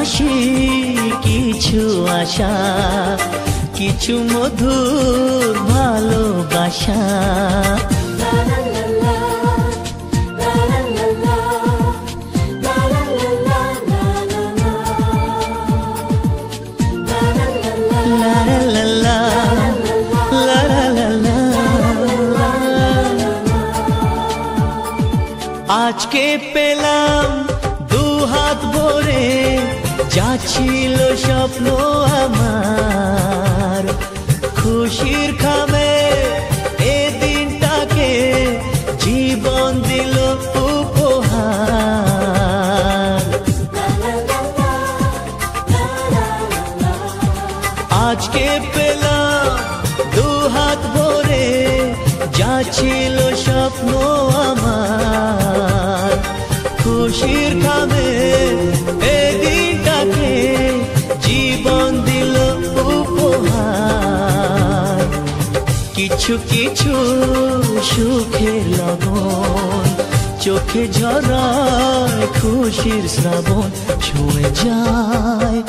হাসি কিছু আশা কিছু মধুর ভালোবাসা আজকে পেলাম দু হাত ভরে যা ছিল স্বপ্ন আমার খুশির খামে এ দিনটাকে জীবন দিল উপহার আজকে পেলাম দু হাত ভরে যা ছিল স্বপ্ন আমার খুশির খামে এ দিনটাকে জীবন দিল উপহার কিছু কিছু সুখের লগন চোখে ঝরায় খুশির শ্রাবণ ছুঁয়ে যায়।